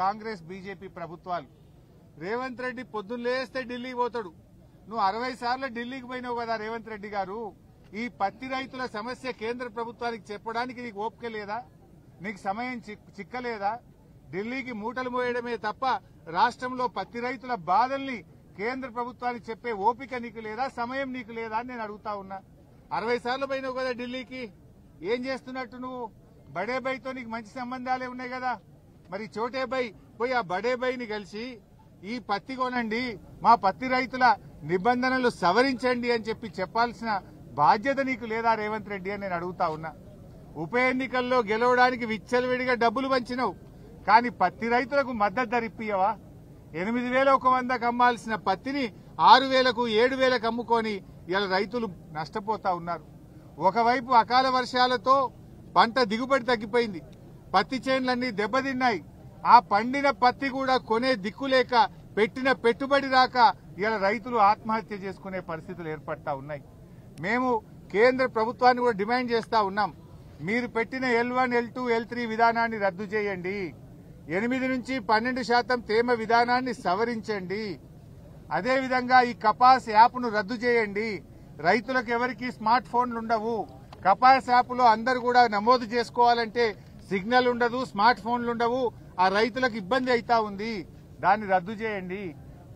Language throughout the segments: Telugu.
కాంగ్రెస్ బీజేపీ ప్రభుత్వాలు. రేవంత్ రెడ్డి పొద్దున్న లేస్తే ఢిల్లీకి పోతాడు. నువ్వు 60 సార్లు ఢిల్లీకి పోయినావు కదా రేవంత్ రెడ్డి గారు. ఈ పత్తి రైతుల సమస్య కేంద్ర ప్రభుత్వానికి చెప్పడానికి నీకు ఓపిక లేదా? నీకు సమయం చిక్కలేదా? ఢిల్లీకి మూటలు మోయడమే తప్ప రాష్ట్రంలో పత్తి రైతుల బాధల్ని కేంద్ర ప్రభుత్వానికి చెప్పే ఓపిక నీకు లేదా? సమయం నీకు లేదా అని నేను అడుగుతా ఉన్నా. 60 సార్లు పోయినావు కదా ఢిల్లీకి. ఏం చేస్తున్నట్టు నువ్వు? బడే బైతో నీకు మంచి సంబంధాలే ఉన్నాయి కదా. మరి చోటే బై పోయి ఆ బడే బైని కలిసి ఈ పత్తి కొనండి, మా పత్తి రైతుల నిబంధనలు సవరించండి అని చెప్పాల్సిన బాధ్యత నీకు లేదా రేవంత్ రెడ్డి అని నేను అడుగుతా ఉన్నా. ఉప ఎన్నికల్లో గెలవడానికి విచ్చలవిడిగా డబ్బులు పంచినావు, కానీ పత్తి రైతులకు మద్దతు ధర ఇప్పియవా? 8,100కు అమ్మాల్సిన పత్తిని 6,000కు 7,000కు అమ్ముకొని ఇలా రైతులు నష్టపోతా ఉన్నారు. ఒకవైపు అకాల వర్షాలతో పంట దిగుబడి తగ్గిపోయింది, పత్తి చేన్లన్నీ దెబ్బతిన్నాయి. ఆ పండిన పత్తి కూడా కొనే దిక్కులేక పెట్టిన పెట్టుబడి రాక ఇలా రైతులు ఆత్మహత్య చేసుకునే పరిస్థితులు ఏర్పడతా ఉన్నాయి. మేము కేంద్ర ప్రభుత్వాన్ని కూడా డిమాండ్ చేస్తా ఉన్నాం, మీరు పెట్టిన L1, L2, L3 విధానాన్ని రద్దు చేయండి, 8 నుంచి 12% తేమ విధానాన్ని సవరించండి, అదేవిధంగా ఈ కపాస్ యాప్ను రద్దు చేయండి. రైతులకు ఎవరికి స్మార్ట్ ఫోన్లు ఉండవు. కపాస్ యాప్లో అందరు కూడా నమోదు చేసుకోవాలంటే సిగ్నల్ ఉండదు, స్మార్ట్ ఫోన్లు ఉండవు. ఆ రైతులకు ఇబ్బంది అవుతా ఉంది, దాన్ని రద్దు చేయండి.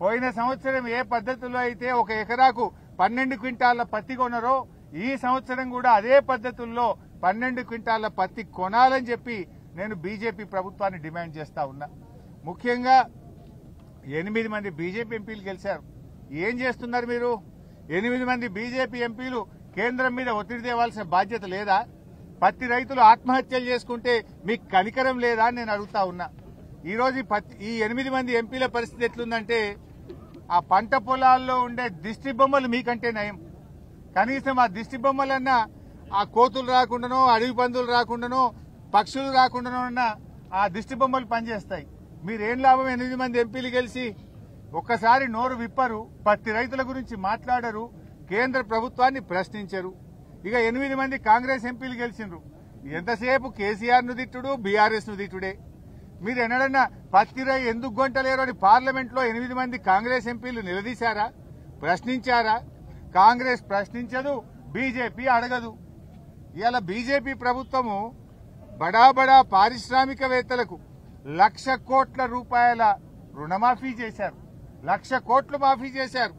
పోయిన సంవత్సరం ఏ పద్ధతిలో అయితే 1 ఎకరాకు 12 క్వింటాళ్ల పత్తి కొనరో ఈ సంవత్సరం కూడా అదే పద్ధతుల్లో 12 క్వింటాళ్ల పత్తి కొనాలని చెప్పి నేను బీజేపీ ప్రభుత్వాన్ని డిమాండ్ చేస్తా ఉన్నా. ముఖ్యంగా 8 మంది బీజేపీ ఎంపీలు గెలిచారు. ఏం చేస్తున్నారు మీరు? 8 మంది బీజేపీ ఎంపీలు కేంద్రం మీద ఒత్తిడి తేవాల్సిన బాధ్యత లేదా? పత్తి రైతులు ఆత్మహత్యలు చేసుకుంటే మీకు కనికరం లేదా అని నేను అడుగుతా ఉన్నా. ఈరోజు ఈ 8 మంది ఎంపీల పరిస్థితి ఎట్లుందంటే ఆ పంట పొలాల్లో ఉండే దిష్టి బొమ్మలు మీకంటే నయం. కనీసం ఆ దిష్టి బొమ్మలన్నా ఆ కోతులు రాకుండానో, అడవి పందులు రాకుండానో, పక్షులు రాకుండానో అన్న ఆ దిష్టి బొమ్మలు పనిచేస్తాయి. మీరేం లాభం? 8 మంది ఎంపీలు గెలిచి ఒక్కసారి నోరు విప్పరు, పత్తి రైతుల గురించి మాట్లాడరు, కేంద్ర ప్రభుత్వాన్ని ప్రశ్నించరు. ఇక 8 మంది కాంగ్రెస్ ఎంపీలు గెలిచిండ్రు, ఎంతసేపు కేసీఆర్ ను తిట్టుడు, బీఆర్ఎస్ ను తిట్టుడే. మీరు ఎన్నడన్నా పత్తి రై ఎందుకు గొంటలేరు అని పార్లమెంట్ లో 8 మంది కాంగ్రెస్ ఎంపీలు నిలదీశారా? ప్రశ్నించారా? కాంగ్రెస్ ప్రశ్నించదు, బీజేపీ అడగదు. ఇవాళ బీజేపీ ప్రభుత్వము బడా బడా పారిశ్రామికవేత్తలకు 1,00,000 కోట్ల రూపాయల రుణమాఫీ చేశారు, 1,00,000 కోట్లు మాఫీ చేశారు.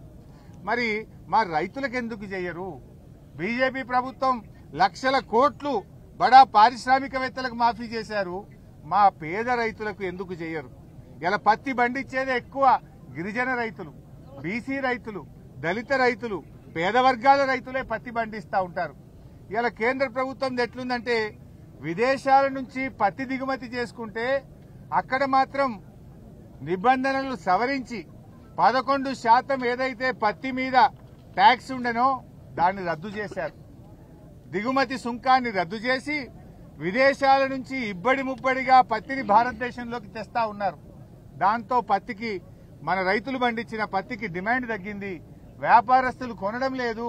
మరి మా రైతులకు ఎందుకు చేయరు? బీజేపీ ప్రభుత్వం 1,00,000 కోట్లు బడా పారిశ్రామికవేత్తలకు మాఫీ చేశారు, మా పేద రైతులకు ఎందుకు చేయరు? ఇలా పత్తి పండించేదే ఎక్కువ గిరిజన రైతులు, బీసీ రైతులు, దళిత రైతులు, పేద వర్గాల రైతులే పత్తి పండిస్తూ ఉంటారు. ఇలా కేంద్ర ప్రభుత్వం ఎట్లుందంటే విదేశాల నుంచి పత్తి దిగుమతి చేసుకుంటే అక్కడ మాత్రం నిబంధనలు సవరించి 11% ఏదైతే పత్తి మీద ట్యాక్స్ ఉండనో దాన్ని రద్దు చేశారు. దిగుమతి సుంకాన్ని రద్దు చేసి విదేశాల నుంచి ఇబ్బడి ముబ్బడిగా పత్తిని భారతదేశంలోకి తెస్తా ఉన్నారు. దాంతో పత్తికి, మన రైతులు పండించిన పత్తికి డిమాండ్ తగ్గింది, వ్యాపారస్తులు కొనడం లేదు.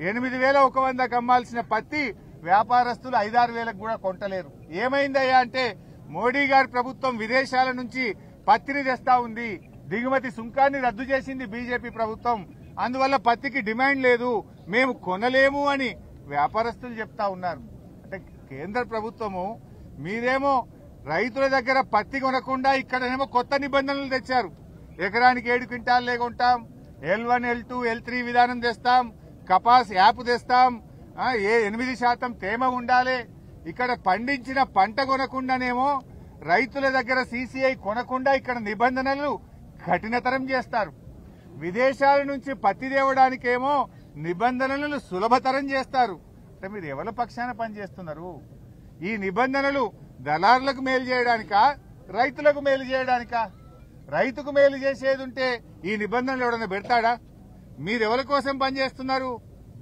8,100కు అమ్మాల్సిన పత్తి వ్యాపారస్తులు 5-6 వేలకు కూడా కొంటలేరు. ఏమైందయ్యా అంటే మోడీ గారి ప్రభుత్వం విదేశాల నుంచి పత్తిని తెస్తా ఉంది, దిగుమతి సుంకాన్ని రద్దు చేసింది బీజేపీ ప్రభుత్వం, అందువల్ల పత్తికి డిమాండ్ లేదు, మేము కొనలేము అని వ్యాపారస్తులు చెప్తా ఉన్నారు. అంటే కేంద్ర ప్రభుత్వము మీరేమో రైతుల దగ్గర పత్తి కొనకుండా ఇక్కడనేమో కొత్త నిబంధనలు తెచ్చారు. ఎకరానికి 7 క్వింటాలే కొంటాం, L1, L2, L3 విధానం తెస్తాం, కపాస్ యాప్ తెస్తాం, 8% తేమ ఉండాలి. ఇక్కడ పండించిన పంట కొనకుండానేమో రైతుల దగ్గర CCI కొనకుండా ఇక్కడ నిబంధనలు కఠినతరం చేస్తారు. విదేశాల నుంచి పత్తి తేవడానికేమో నిబంధనలను సులభతరం చేస్తారు. అంటే మీరు ఎవరి పక్షాన పనిచేస్తున్నారు? ఈ నిబంధనలు దళారులకు మేలు చేయడానికా, రైతులకు మేలు చేయడానికా? రైతుకు మేలు చేసేది ఉంటే ఈ నిబంధనలు ఎవడన్నా పెడతాడా? మీరెవరి కోసం పనిచేస్తున్నారు?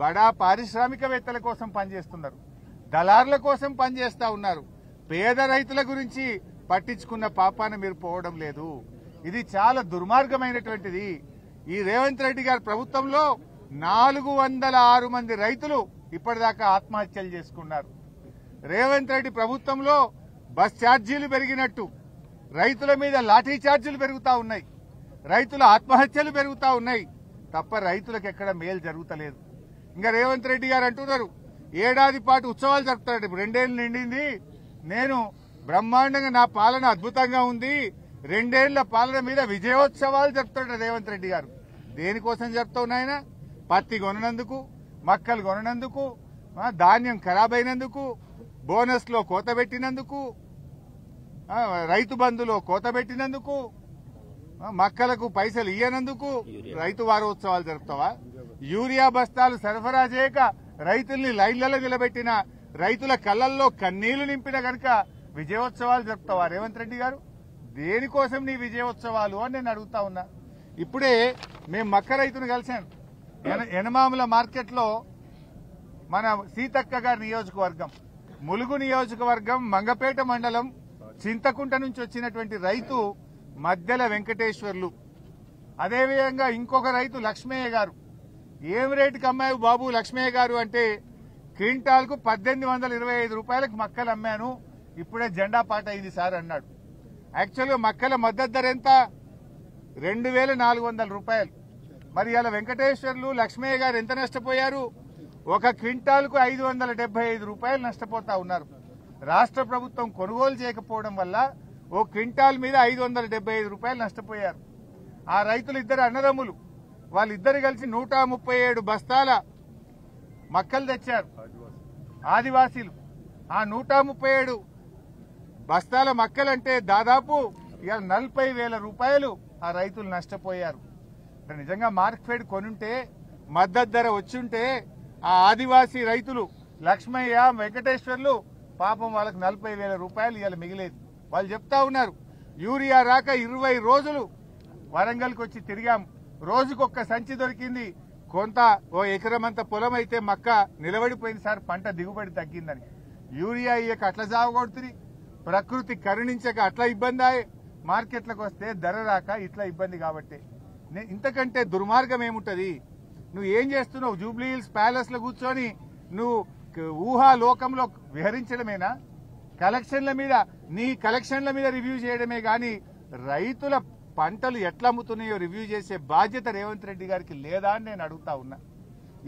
బడా పారిశ్రామికవేత్తల కోసం పనిచేస్తున్నారు, దళారుల కోసం పనిచేస్తా ఉన్నారు. పేద రైతుల గురించి పట్టించుకున్న పాపాన మీరు పోవడం లేదు. ఇది చాలా దుర్మార్గమైనటువంటిది. ఈ రేవంత్ రెడ్డి గారి ప్రభుత్వంలో 406 మంది రైతులు ఇప్పటిదాకా ఆత్మహత్యలు చేసుకున్నారు. రేవంత్ రెడ్డి ప్రభుత్వంలో బస్ ఛార్జీలు పెరిగినట్టు, రైతుల మీద లాఠీ చార్జీలు పెరుగుతా ఉన్నాయి, రైతుల ఆత్మహత్యలు పెరుగుతా ఉన్నాయి తప్ప రైతులకు ఎక్కడ మేలు జరుగుతలేదు. ఇంకా రేవంత్ రెడ్డి గారు అంటున్నారు ఏడాది పాటు ఉత్సవాలు జరుపుతాడు. 2 ఏళ్లు నిండింది, నేను బ్రహ్మాండంగా నా పాలన అద్భుతంగా ఉంది, 2 ఏళ్ల పాలన మీద విజయోత్సవాలు జరుపుతాడు రేవంత్ రెడ్డి గారు. దేనికోసం జరుపుతావు నాయన? పత్తి కొననందుకు, మక్కలు కొననందుకు, ధాన్యం ఖరాబ్ అయినందుకు, బోనస్ లో కోత పెట్టినందుకు, రైతు బంధులో కోత పెట్టినందుకు, మక్కలకు పైసలు ఇయ్యనందుకు రైతు వారోత్సవాలు జరుపుతావా? యూరియా బస్తాలు సరఫరా చేయక రైతుల్ని లైన్లలో నిలబెట్టిన, రైతుల కళ్లల్లో కన్నీళ్లు నింపిన గనక విజయోత్సవాలు జరుపుతావా రేవంత్ రెడ్డి గారు? దేనికోసం నీ విజయోత్సవాలు అని నేను అడుగుతా ఉన్నా. ఇప్పుడే మేము మక్క రైతును కలిశాను ఎనమాముల మార్కెట్లో. మన సీతక్క గారి నియోజకవర్గం, ములుగు నియోజకవర్గం, మంగపేట మండలం, చింతకుంట నుంచి వచ్చినటువంటి రైతు మధ్యల వెంకటేశ్వర్లు, అదేవిధంగా ఇంకొక రైతు లక్ష్మయ్య గారు. ఏం రేటుకి అమ్మాయి బాబు లక్ష్మయ్య గారు అంటే, క్వింటాల్కు 1825 రూపాయలకు మక్కలు అమ్మాను, ఇప్పుడే జెండా పాట అయింది సార్ అన్నాడు. యాక్చువల్గా మక్కల మద్దతు ధర ఎంత? 2400 రూపాయలు. మరి ఇలా వెంకటేశ్వర్లు లక్ష్మయ్య గారు ఎంత నష్టపోయారు? ఒక క్వింటాల్కు 575 రూపాయలు నష్టపోతా ఉన్నారు. రాష్ట్ర ప్రభుత్వం కొనుగోలు చేయకపోవడం వల్ల ఓ క్వింటాల్ మీద 575 రూపాయలు నష్టపోయారు. ఆ రైతులు ఇద్దరు అన్నదమ్ములు, వాళ్ళిద్దరు కలిసి 137 బస్తాల మక్కలు తెచ్చారు ఆదివాసీలు. ఆ 137 బస్తాల మక్కలంటే దాదాపు 40,000 రూపాయలు ఆ రైతులు నష్టపోయారు. నిజంగా మార్కెట్ కొనుంటే, మద్దతు ధర వచ్చుంటే ఆ ఆదివాసీ రైతులు లక్ష్మయ్య వెంకటేశ్వర్లు పాపం వాళ్ళకి 40,000 రూపాయలు ఇవాళ మిగిలేదు. వాళ్ళు చెప్తా ఉన్నారు యూరియా రాక 20 రోజులు వరంగల్కి వచ్చి తిరిగాము, రోజుకొక్క సంచి దొరికింది, కొంత ఓ ఎకరమంత పొలం అయితే మక్క నిలబడిపోయింది సార్, పంట దిగుబడి తగ్గిందని. యూరియా ఇయ్యక అట్లా సాగుకొడుతుంది, ప్రకృతి కరుణించక అట్లా ఇబ్బంది అయ్యే, మార్కెట్లకు వస్తే ధర రాక ఇట్లా ఇబ్బంది. కాబట్టి ఇంతకంటే దుర్మార్గం ఏముంటది? నువ్వు ఏం చేస్తున్నావు? జూబ్లీ హిల్స్ ప్యాలెస్ లో కూర్చొని నువ్వు ఊహా లోకంలో విహరించడమేనా? కలెక్షన్ల మీద, నీ కలెక్షన్ల మీద రివ్యూ చేయడమే గాని రైతుల పంటలు ఎట్లా అమ్ముతున్నాయో రివ్యూ చేసే బాధ్యత రేవంత్ రెడ్డి గారికి లేదా అని నేను అడుగుతా ఉన్నా.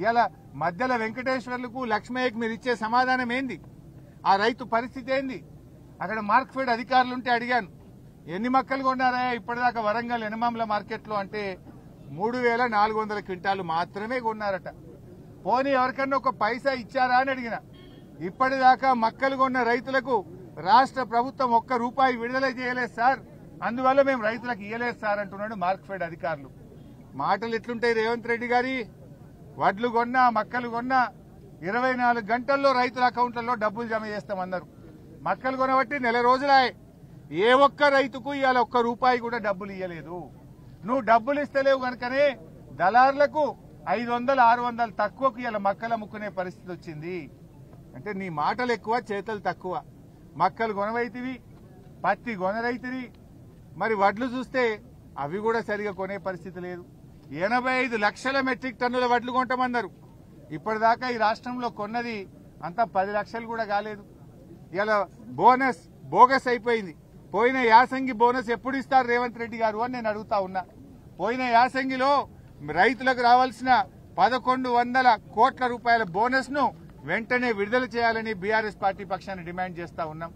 ఇవాళ మధ్యల వెంకటేశ్వర్లకు లక్ష్మయ్యకు మీరు ఇచ్చే సమాధానం ఏంది? ఆ రైతు పరిస్థితి ఏంది? అక్కడ మార్కెట్ అధికారులుంటే అడిగాను, ఎన్ని మక్కలు కొన్నారా ఇప్పటిదాకా వరంగల్ ఎనమాముల మార్కెట్లో అంటే 3,400 క్వింటాలు మాత్రమే కొన్నారట. పోనీ ఎవరికన్నా ఒక పైసా ఇచ్చారా అని అడిగిన. ఇప్పటిదాకా మక్కలు కొన్న రైతులకు రాష్ట్ర ప్రభుత్వం ₹1 విడుదల చేయలేదు సార్, అందువల్ల మేము రైతులకు ఇయ్యలేదు సార్ అంటున్నాడు మార్కెట్ అధికారులు. మాటలు ఎట్లుంటాయి రేవంత్ రెడ్డి గారి? వడ్లు కొన్నా, మక్కలు కొన్నా 24 గంటల్లో రైతుల అకౌంట్లలో డబ్బులు జమ చేస్తామన్నారు. మక్కలు కొనబట్టి నెల రోజులాయే, ఏ ఒక్క రైతుకు ఇవాళ ₹1 కూడా డబ్బులు ఇయ్యలేదు. నువ్వు డబ్బులు ఇస్తలేవు కనుకనే దళారులకు 500, 600 తక్కువకు ఇవాళ మక్కలు అమ్ముకునే పరిస్థితి వచ్చింది. అంటే నీ మాటలు ఎక్కువ, చేతలు తక్కువ. మక్కలు కొనవైతివి, పత్తి కొనరైతివి, మరి వడ్లు చూస్తే అవి కూడా సరిగా కొనే పరిస్థితి లేదు. 85 లక్షల మెట్రిక్ టన్నుల వడ్లు కొంటామన్నారు. ఇప్పటిదాకా ఈ రాష్ట్రంలో కొన్నది అంతా 10 లక్షలు కూడా కాలేదు. ఇలా బోనస్ బోగస్ అయిపోయింది. పోయిన యాసంగి బోనస్ ఎప్పుడు ఇస్తారు రేవంత్ రెడ్డి గారు అని నేను అడుగుతా ఉన్నా. పోయిన యాసంగిలో రైతులకు రావాల్సిన 1,100 కోట్ల రూపాయల బోనస్ ను వెంటనే విడుదల చేయాలని బీఆర్ఎస్ పార్టీ పక్షాన్ని డిమాండ్ చేస్తా ఉన్నాం.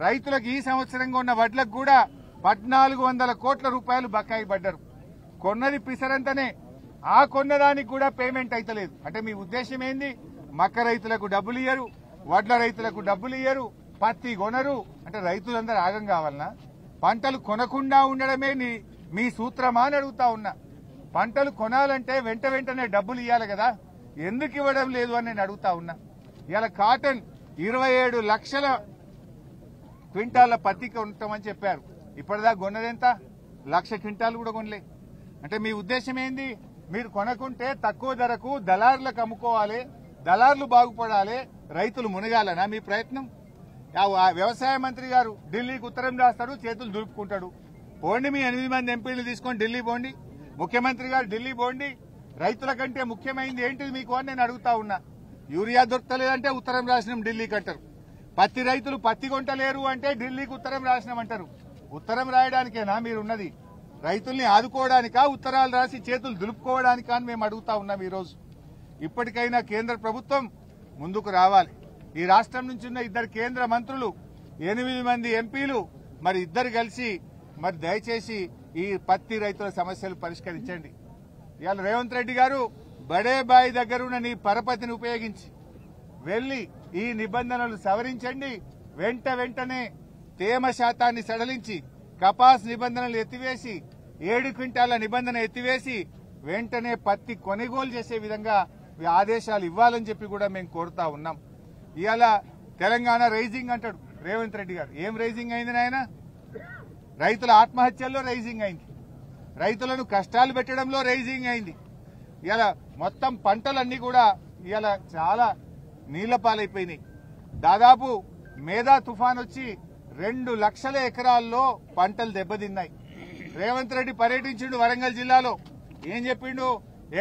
రైతులకు ఈ సంవత్సరంగా ఉన్న వడ్లకు కూడా 1,400 కోట్ల రూపాయలు బకాయి పడ్డారు. కొన్నది పిసరంతనే, ఆ కొన్నదానికి కూడా పేమెంట్ అయితలేదు. అంటే మీ ఉద్దేశం ఏంది? మక్క రైతులకు డబ్బులు ఇయ్యరు, వడ్ల రైతులకు డబ్బులు ఇయ్యరు, పత్తి కొనరు అంటే రైతులందరూ ఆగం కావాలనా? పంటలు కొనకుండా ఉండడమే మీ సూత్రమా అని అడుగుతా ఉన్నా. పంటలు కొనాలంటే వెంటనే డబ్బులు ఇవ్వాలి కదా, ఎందుకు ఇవ్వడం లేదు అని నేను అడుగుతా ఉన్నా. ఇవాళ కాటన్ 27 లక్షల క్వింటాల పత్తి కొంటామని చెప్పారు. ఇప్పటిదాకా కొన్నదెంత? 1,00,000 క్వింటాలు కూడా కొనలే. అంటే మీ ఉద్దేశం ఏంది? మీరు కొనకుంటే తక్కువ ధరకు దళారులకు అమ్ముకోవాలి, దళారులు బాగుపడాలి, రైతులు మునగాలనా మీ ప్రయత్నం? వ్యవసాయ మంత్రి గారు ఢిల్లీకి ఉత్తరం రాస్తాడు, చేతులు దులుపుకుంటాడు. పోండి, మీ 8 మంది ఎంపీలు తీసుకొని ఢిల్లీ పోండి, ముఖ్యమంత్రి గారు ఢిల్లీ పోండి. రైతుల కంటే ముఖ్యమైనది ఏంటిది మీకు అని నేను అడుగుతా ఉన్నా. యూరియా దొరకలేదంటే ఉత్తరం రాసినాం ఢిల్లీకి అంటారు. పత్తి రైతులు పత్తి కొంటలేరు అంటే ఢిల్లీకి ఉత్తరం రాసినామంటారు. ఉత్తరం రాయడానికేనా మీరున్నది? రైతుల్ని ఆదుకోవడానికా, ఉత్తరాలు రాసి చేతులు దులుపుకోవడానికా అని మేము అడుగుతా ఉన్నాం. ఈరోజు ఇప్పటికైనా కేంద్ర ప్రభుత్వం ముందుకు రావాలి. ఈ రాష్ట్రం నుంచి ఉన్న 2 కేంద్ర మంత్రులు, 8 మంది ఎంపీలు, మరి ఇద్దరు కలిసి మరి దయచేసి ఈ పత్తి రైతుల సమస్యలు పరిష్కరించండి. ఇవాళ రేవంత్ రెడ్డి గారు బడే బాయి దగ్గరున్న నీ పరపతిని ఉపయోగించి వెళ్లి ఈ నిబంధనలు సవరించండి. వెంటనే తేమ శాతాన్ని సడలించి కపాస్ నిబంధనలు ఎత్తివేసి 7 క్వింటాల నిబంధన ఎత్తివేసి వెంటనే పత్తి కొనుగోలు చేసే విధంగా ఆదేశాలు ఇవ్వాలని చెప్పి కూడా మేము కోరుతా ఉన్నాం. ఇవాళ తెలంగాణ రైజింగ్ అంటాడు రేవంత్ రెడ్డి గారు. ఏం రైజింగ్ అయింది నాయన? రైతుల ఆత్మహత్యల్లో రైజింగ్ అయింది, రైతులను కష్టాలు పెట్టడంలో రైజింగ్ అయింది. ఇలా మొత్తం పంటలన్నీ కూడా ఇలా చాలా నీళ్ల పాలైపోయినాయి. దాదాపు మేధా తుఫాన్ వచ్చి 2 లక్షల ఎకరాల్లో పంటలు దెబ్బతిన్నాయి. రేవంత్ రెడ్డి పర్యటించిండు వరంగల్ జిల్లాలో. ఏం చెప్పిండు?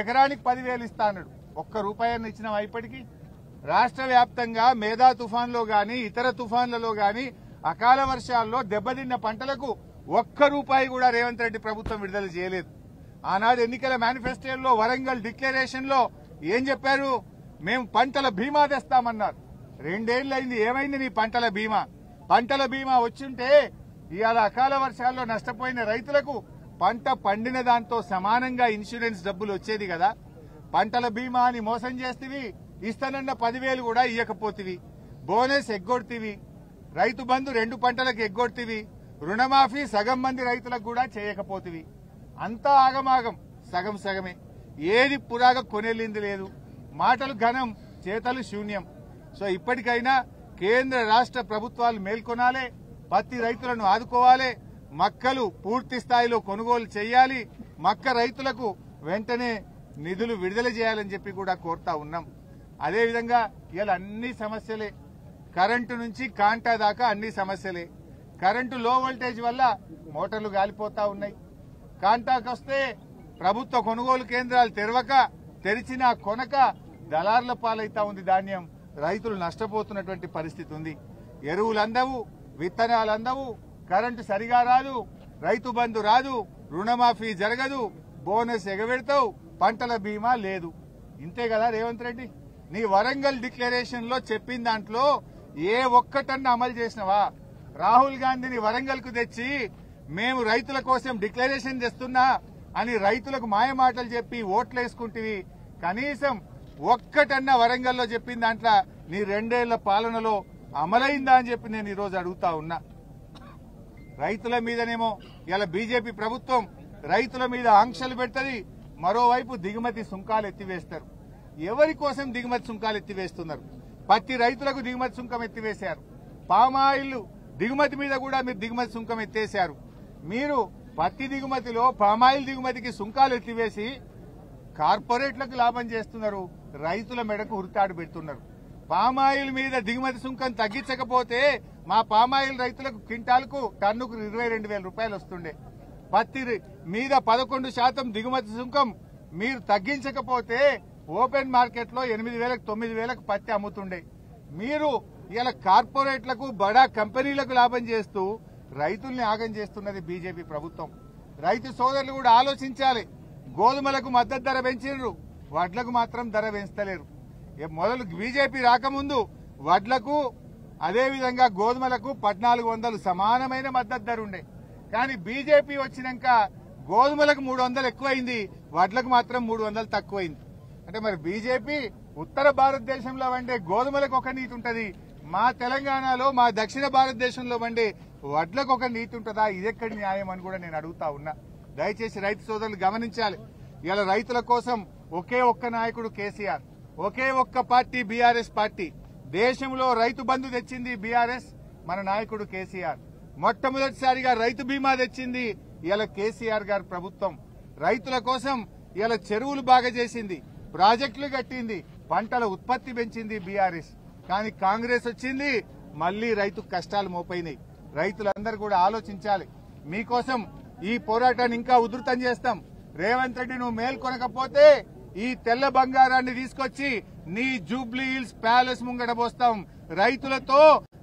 ఎకరానికి 10,000 ఇస్తా అన్నాడు. ఒక్క రూపాయన్ని ఇచ్చినాం ఇప్పటికీ? రాష్ట్ర వ్యాప్తంగా మేధా తుఫాన్లో గాని ఇతర తుఫాన్లలో గాని అకాల వర్షాల్లో దెబ్బతిన్న పంటలకు ఒక్క రూపాయి కూడా రేవంత్ రెడ్డి ప్రభుత్వం విడుదల చేయలేదు. ఆనాడు ఎన్నికల మేనిఫెస్టోలో వరంగల్ డిక్లరేషన్ లో ఏం చెప్పారు? మేము పంటల బీమా తెస్తామన్నారు. 2 ఏళ్లైంది. ఏమైంది నీ పంటల బీమా? పంటల బీమా వచ్చుంటే ఇవాళ అకాల వర్షాల్లో నష్టపోయిన రైతులకు పంట పండిన దాంతో సమానంగా ఇన్సూరెన్స్ డబ్బులు వచ్చేది కదా. పంటల బీమా అని మోసం చేస్తేవి, ఇస్తానన్న 10,000 కూడా ఇయ్యకపోతివి, బోనస్ ఎగ్గొడితివి, రైతు బంధు 2 పంటలకు ఎగ్గొడితివి, రుణమాఫీ సగం మంది రైతులకు కూడా చేయకపోతివి. అంతా ఆగమాగం, సగం సగమే. ఏది పురాగా కొనెళ్ళింది లేదు. మాటలు ఘనం, చేతలు శూన్యం. సో ఇప్పటికైనా కేంద్ర రాష్ట్ర ప్రభుత్వాలు మేల్కొనాలి, పత్తి రైతులను ఆదుకోవాలి, మక్కలు పూర్తి స్థాయిలో కొనుగోలు చేయాలి, మక్క రైతులకు వెంటనే నిధులు విడుదల చేయాలని చెప్పి కూడా కోరుతా ఉన్నాం. అదేవిధంగా ఇలా అన్ని సమస్యలే, కరెంటు నుంచి కాంటా దాకా అన్ని సమస్యలే. కరెంటు లో వోల్టేజ్ వల్ల మోటార్లు గాలిపోతా ఉన్నాయి. కాంటాకు వస్తే ప్రభుత్వ కొనుగోలు కేంద్రాలు తెరిచినా కొనక దళార్ల పాలైతా ఉంది ధాన్యం. రైతులు నష్టపోతున్నటువంటి పరిస్థితి ఉంది. ఎరువులు అందవు, విత్తనాలు అందవు, కరెంటు సరిగా రాదు, రైతు బంధు రాదు, రుణమాఫీ జరగదు, బోనస్ ఎగబెడతావు, పంటల బీమా లేదు. ఇంతే కదా రేవంత్ రెడ్డి? నీ వరంగల్ డిక్లరేషన్ లో చెప్పిన దాంట్లో ఏ ఒక్కటన్నా అమలు చేసినవా? రాహుల్ గాంధీని వరంగల్ కు తెచ్చి మేము రైతుల కోసం డిక్లరేషన్ చేస్తున్నా అని రైతులకు మాయమాటలు చెప్పి ఓట్లేసుకుంటేవి. కనీసం ఒక్కటన్నా వరంగల్లో చెప్పిన దాంట్లో నీ 2 ఏళ్ల పాలనలో అమలైందా అని చెప్పి నేను ఈరోజు అడుగుతా ఉన్నా. రైతుల మీదనేమో ఇలా బీజేపీ ప్రభుత్వం రైతుల మీద ఆంక్షలు పెడుతుంది, మరోవైపు దిగుమతి సుంకాలు ఎత్తివేస్తారు. ఎవరి కోసం దిగుమతి సుంకాలు ఎత్తివేస్తున్నారు? పత్తి రైతులకు దిగుమతి సుంకం ఎత్తివేశారు. పామాయిల్ దిగుమతి మీద కూడా మీరు దిగుమతి సుంకం ఎత్తేశారు. మీరు పత్తి దిగుమతిలో పామాయిల్ దిగుమతికి సుంకాలు ఎత్తివేసి కార్పొరేట్లకు లాభం చేస్తున్నారు, రైతుల మెడకు ఉరితాడు పెడుతున్నారు. పామాయిల్ మీద దిగుమతి సుంకం తగ్గించకపోతే మా పామాయిల్ రైతులకు క్వింటాల్కు టన్నుకు 22,000 రూపాయలు వస్తుండే. పత్తి మీద 11% దిగుమతి సుంకం మీరు తగ్గించకపోతే ఓపెన్ మార్కెట్ లో 8,000 9,000 పత్తి అమ్ముతుండే. మీరు ఇలా కార్పొరేట్లకు బడా కంపెనీలకు లాభం చేస్తూ రైతుల్ని ఆగం చేస్తున్నది బీజేపీ ప్రభుత్వం. రైతు సోదరులు కూడా ఆలోచించాలి. గోధుమలకు మద్దతు ధర పెంచిర్రు, వడ్లకు మాత్రం ధర పెంచలేరు. మొదలు బీజేపీ రాకముందు వడ్లకు అదేవిధంగా గోధుమలకు 1,400 సమానమైన మద్దతు ధర ఉండే. కానీ బీజేపీ వచ్చినాక గోధుమలకు 300 ఎక్కువైంది, వడ్లకు మాత్రం 300 తక్కువైంది. అంటే మరి బీజేపీ ఉత్తర భారతదేశంలో వండే గోధుమలకు ఒక నీతి ఉంటది, మా తెలంగాణలో మా దక్షిణ భారతదేశంలో వండే వడ్లకు ఒక నీతి ఉంటుందా? ఇదెక్కడి న్యాయం అని కూడా నేను అడుగుతా ఉన్నా. దయచేసి రైతు సోదరులు గమనించాలి. ఇలా రైతుల కోసం ఒకే ఒక్క నాయకుడు కేసీఆర్, ఒకే ఒక్క పార్టీ బీఆర్ఎస్ పార్టీ. దేశంలో రైతు బంధు తెచ్చింది బీఆర్ఎస్, మన నాయకుడు కేసీఆర్. మొట్టమొదటిసారిగా రైతు బీమా తెచ్చింది ఇలా కేసీఆర్ గారి ప్రభుత్వం. రైతుల కోసం ఇలా చెరువులు బాగా చేసింది, ప్రాజెక్టులు కట్టింది, పంటల ఉత్పత్తి పెంచింది బీఆర్ఎస్. కానీ కాంగ్రెస్ వచ్చింది, మళ్లీ రైతు కష్టాలు మోపైనాయి. రైతులందరూ కూడా ఆలోచించాలి. మీకోసం ఈ పోరాటాన్ని ఇంకా ఉధృతం చేస్తాం. రేవంత్ రెడ్డి నువ్వు మేల్కొనకపోతే ఈ తెల్ల బంగారాన్ని తీసుకొచ్చి నీ జూబ్లీ హిల్స్ ప్యాలెస్ ముంగట పోస్తాం. రైతులతో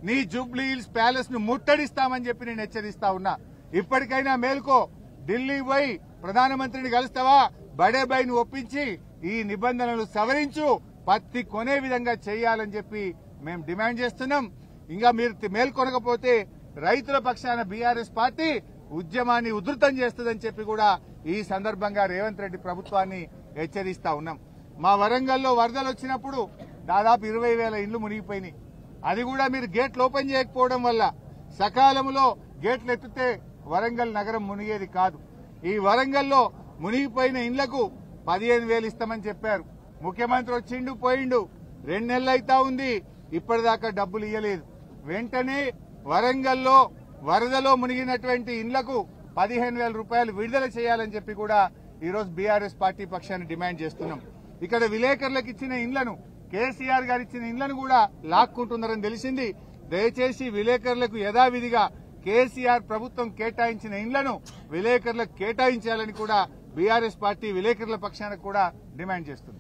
నీ జూబ్లీ హిల్స్ ప్యాలెస్ ను ముట్టడిస్తామని చెప్పి నేను హెచ్చరిస్తా ఉన్నా. ఇప్పటికైనా మేల్కో. ఢిల్లీ పోయి ప్రధానమంత్రిని కలుస్తావా? బడే బైని ఒప్పించి ఈ నిబంధనలు సవరించు, పత్తి కొనే విధంగా చేయాలని చెప్పి మేము డిమాండ్ చేస్తున్నాం. ఇంకా మీరు మేల్కొనకపోతే రైతుల పక్షాన బీఆర్ఎస్ పార్టీ ఉద్యమాన్ని ఉధృతం చేస్తుందని చెప్పి కూడా ఈ సందర్భంగా రేవంత్ రెడ్డి ప్రభుత్వాన్ని హెచ్చరిస్తా ఉన్నాం. మా వరంగల్లో వరదలు వచ్చినప్పుడు దాదాపు 20,000 ఇండ్లు మునిగిపోయినాయి. అది కూడా మీరు గేట్లు ఓపెన్ చేయకపోవడం వల్ల సకాలంలో గేట్లు ఎత్తితే వరంగల్ నగరం మునిగేది కాదు. ఈ వరంగల్లో మునిగిపోయిన ఇండ్లకు 15,000 ఇస్తామని చెప్పారు. ముఖ్యమంత్రి వచ్చిండు పోయిండు, 2 నెలలు అయితా ఉంది, ఇప్పటిదాకా డబ్బులు ఇయ్యలేదు. వెంటనే వరంగల్లో వరదలో మునిగినటువంటి ఇండ్లకు 15,000 రూపాయలు విడుదల చేయాలని చెప్పి కూడా ఈరోజు బీఆర్ఎస్ పార్టీ పక్షాన్ని డిమాండ్ చేస్తున్నాం. ఇక్కడ విలేకరులకు ఇచ్చిన ఇండ్లను, కేసీఆర్ గారు ఇచ్చిన ఇండ్లను కూడా లాక్కుంటున్నారని తెలిసింది. దయచేసి విలేకరులకు యథావిధిగా కేసీఆర్ ప్రభుత్వం కేటాయించిన ఇండ్లను విలేకరులకు కేటాయించాలని కూడా బీఆర్ఎస్ పార్టీ విలేకరుల పక్షాన కూడా డిమాండ్ చేస్తుంది.